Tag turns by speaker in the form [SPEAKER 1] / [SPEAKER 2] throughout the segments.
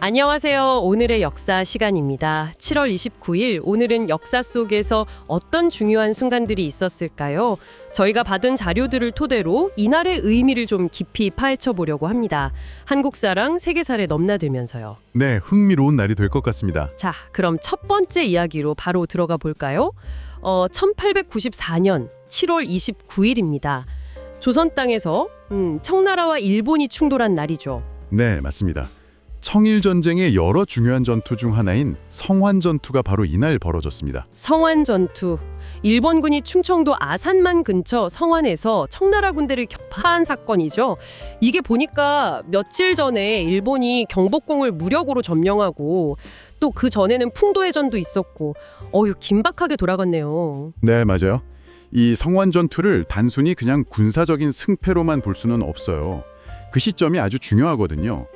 [SPEAKER 1] 안녕하세요. 오늘의 역사 시간입니다. 7월 29일, 오늘은 역사 속에서 어떤 중요한 순간들이 있었을까요? 저희가 받은 자료들을 토대로 이날의 의미를 좀 깊이 파헤쳐 보려고 합니다. 한국사랑 세계사를 넘나들면서요.
[SPEAKER 2] 네, 흥미로운 날이 될 것 같습니다.
[SPEAKER 1] 자, 그럼 첫 번째 이야기로 바로 들어가 볼까요? 1894년 7월 29일입니다. 조선 땅에서 청나라와 일본이 충돌한 날이죠.
[SPEAKER 2] 네, 맞습니다. 청일 전쟁의 여러 중요한 전투 중 하나인 성환 전투가 바로 이날 벌어졌습니다.
[SPEAKER 1] 성환 전투. 일본군이 충청도 아산만 근처 성환에서 청나라 군대를 격파한 사건이죠. 이게 보니까 며칠 전에 일본이 경복궁을 무력으로 점령하고 또 그 전에는 풍도해전도 있었고 긴박하게 돌아갔네요.
[SPEAKER 2] 네, 맞아요. 이 성환 전투를 단순히 그냥 군사적인 승패로만 볼 수는 없어요. 그 시점이 아주 중요하거든요.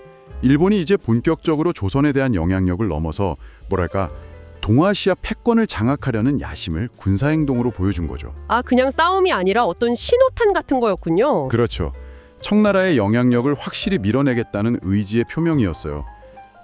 [SPEAKER 2] 일본이 이제 본격적으로 조선에 대한 영향력을 넘어서 동아시아 패권을 장악하려는 야심을 군사행동으로 보여준 거죠.
[SPEAKER 1] 그냥 싸움이 아니라 어떤 신호탄 같은 거였군요.
[SPEAKER 2] 그렇죠. 청나라의 영향력을 확실히 밀어내겠다는 의지의 표명이었어요.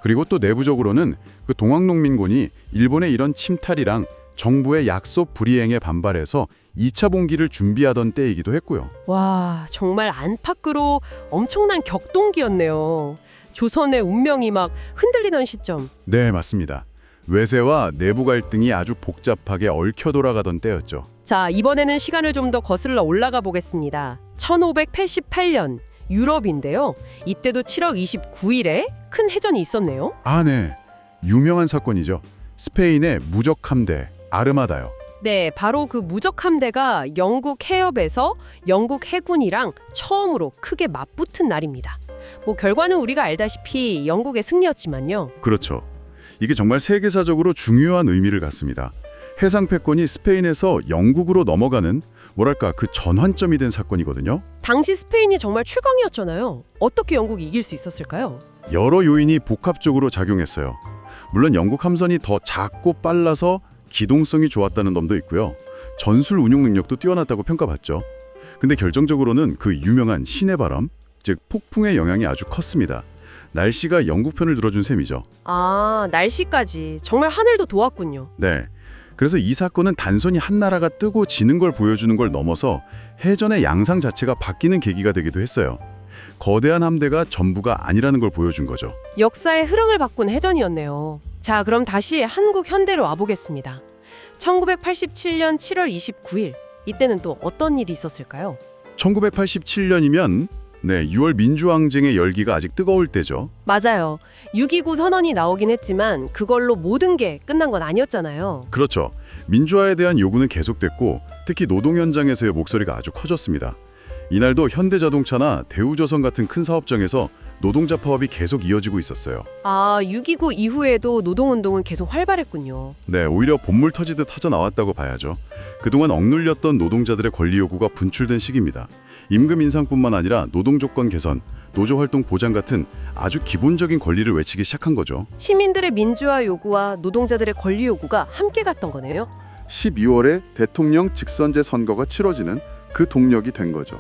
[SPEAKER 2] 그리고 또 내부적으로는 그 동학농민군이 일본의 이런 침탈이랑 정부의 약속 불이행에 반발해서 2차 봉기를 준비하던 때이기도 했고요.
[SPEAKER 1] 와, 정말 안팎으로 엄청난 격동기였네요. 조선의 운명이 막 흔들리던 시점.
[SPEAKER 2] 네, 맞습니다. 외세와 내부 갈등이 아주 복잡하게 얽혀 돌아가던 때였죠.
[SPEAKER 1] 자, 이번에는 시간을 좀 더 거슬러 올라가 보겠습니다. 1588년 유럽인데요. 이때도 7월 29일에 큰 해전이 있었네요.
[SPEAKER 2] 네. 유명한 사건이죠. 스페인의 무적 함대 아르마다요.
[SPEAKER 1] 네, 바로 그 무적 함대가 영국 해협에서 영국 해군이랑 처음으로 크게 맞붙은 날입니다. 결과는 우리가 알다시피 영국의 승리였지만요.
[SPEAKER 2] 그렇죠. 이게 정말 세계사적으로 중요한 의미를 갖습니다. 해상 패권이 스페인에서 영국으로 넘어가는 그 전환점이 된 사건이거든요.
[SPEAKER 1] 당시 스페인이 정말 최강이었잖아요. 어떻게 영국이 이길 수 있었을까요?
[SPEAKER 2] 여러 요인이 복합적으로 작용했어요. 물론 영국 함선이 더 작고 빨라서 기동성이 좋았다는 점도 있고요. 전술 운용 능력도 뛰어났다고 평가받죠. 근데 결정적으로는 그 유명한 신의 바람, 즉 폭풍의 영향이 아주 컸습니다. 날씨가 영국 편을 들어준 셈이죠.
[SPEAKER 1] 날씨까지. 정말 하늘도 도왔군요.
[SPEAKER 2] 네. 그래서 이 사건은 단순히 한 나라가 뜨고 지는 걸 보여주는 걸 넘어서 해전의 양상 자체가 바뀌는 계기가 되기도 했어요. 거대한 함대가 전부가 아니라는 걸 보여준 거죠.
[SPEAKER 1] 역사의 흐름을 바꾼 해전이었네요. 자, 그럼 다시 한국 현대로 와보겠습니다. 1987년 7월 29일. 이때는 또 어떤 일이 있었을까요?
[SPEAKER 2] 1987년이면 6월 민주항쟁의 열기가 아직 뜨거울 때죠.
[SPEAKER 1] 맞아요. 6.29 선언이 나오긴 했지만 그걸로 모든 게 끝난 건 아니었잖아요.
[SPEAKER 2] 그렇죠. 민주화에 대한 요구는 계속됐고 특히 노동 현장에서의 목소리가 아주 커졌습니다. 이날도 현대자동차나 대우조선 같은 큰 사업장에서 노동자 파업이 계속 이어지고 있었어요.
[SPEAKER 1] 6.29 이후에도 노동운동은 계속 활발했군요.
[SPEAKER 2] 네, 오히려 본물 터지듯 터져 나왔다고 봐야죠. 그동안 억눌렸던 노동자들의 권리 요구가 분출된 시기입니다. 임금 인상뿐만 아니라 노동 조건 개선, 노조 활동 보장 같은 아주 기본적인 권리를 외치기 시작한 거죠.
[SPEAKER 1] 시민들의 민주화 요구와 노동자들의 권리 요구가 함께 갔던 거네요.
[SPEAKER 3] 12월에 대통령 직선제 선거가 치러지는 그 동력이 된 거죠.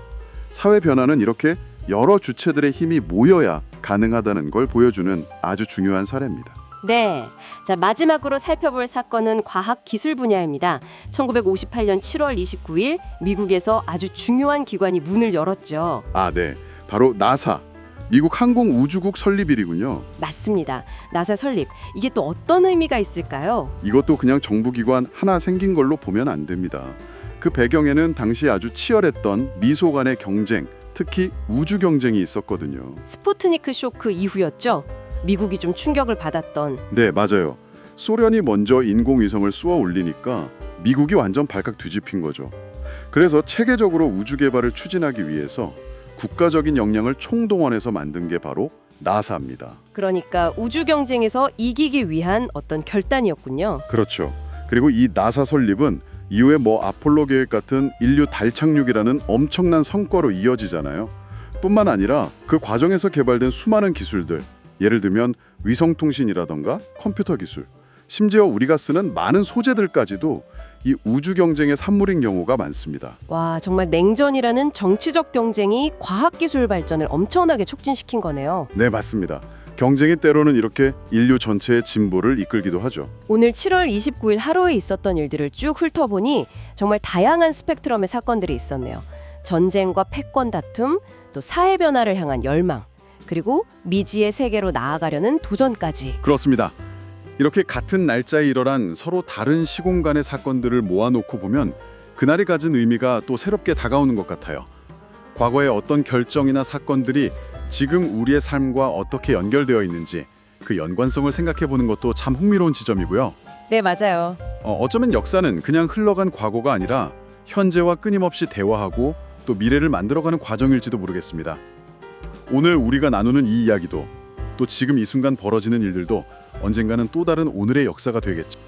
[SPEAKER 3] 사회 변화는 이렇게 여러 주체들의 힘이 모여야 가능하다는 걸 보여주는 아주 중요한 사례입니다.
[SPEAKER 4] 네. 자, 마지막으로 살펴볼 사건은 과학기술 분야입니다. 1958년 7월 29일 미국에서 아주 중요한 기관이 문을 열었죠.
[SPEAKER 3] 네. 바로 나사, 미국 항공우주국 설립일이군요.
[SPEAKER 4] 맞습니다. 나사 설립. 이게 또 어떤 의미가 있을까요?
[SPEAKER 3] 이것도 그냥 정부기관 하나 생긴 걸로 보면 안 됩니다. 그 배경에는 당시 아주 치열했던 미소 간의 경쟁, 특히 우주 경쟁이 있었거든요.
[SPEAKER 4] 스푸트니크 쇼크 이후였죠. 미국이 좀 충격을 받았던.
[SPEAKER 3] 네, 맞아요. 소련이 먼저 인공위성을 쏘아 올리니까 미국이 완전 발칵 뒤집힌 거죠. 그래서 체계적으로 우주 개발을 추진하기 위해서 국가적인 역량을 총동원해서 만든 게 바로 나사입니다.
[SPEAKER 4] 그러니까 우주 경쟁에서 이기기 위한 어떤 결단이었군요.
[SPEAKER 3] 그렇죠. 그리고 이 나사 설립은 이후에 아폴로 계획 같은 인류 달 착륙이라는 엄청난 성과로 이어지잖아요. 뿐만 아니라 그 과정에서 개발된 수많은 기술들, 예를 들면 위성통신이라던가 컴퓨터 기술, 심지어 우리가 쓰는 많은 소재들까지도 이 우주 경쟁의 산물인 경우가 많습니다.
[SPEAKER 4] 와, 정말 냉전이라는 정치적 경쟁이 과학기술 발전을 엄청나게 촉진시킨 거네요.
[SPEAKER 3] 네, 맞습니다. 경쟁이 때로는 이렇게 인류 전체의 진보를 이끌기도 하죠.
[SPEAKER 4] 오늘 7월 29일 하루에 있었던 일들을 쭉 훑어보니 정말 다양한 스펙트럼의 사건들이 있었네요. 전쟁과 패권 다툼, 또 사회 변화를 향한 열망, 그리고 미지의 세계로 나아가려는 도전까지.
[SPEAKER 3] 그렇습니다. 이렇게 같은 날짜에 일어난 서로 다른 시공간의 사건들을 모아놓고 보면 그날이 가진 의미가 또 새롭게 다가오는 것 같아요. 과거의 어떤 결정이나 사건들이 지금 우리의 삶과 어떻게 연결되어 있는지 그 연관성을 생각해 보는 것도 참 흥미로운 지점이고요.
[SPEAKER 4] 네, 맞아요.
[SPEAKER 3] 어쩌면 역사는 그냥 흘러간 과거가 아니라 현재와 끊임없이 대화하고 또 미래를 만들어가는 과정일지도 모르겠습니다. 오늘 우리가 나누는 이 이야기도 또 지금 이 순간 벌어지는 일들도 언젠가는 또 다른 오늘의 역사가 되겠죠.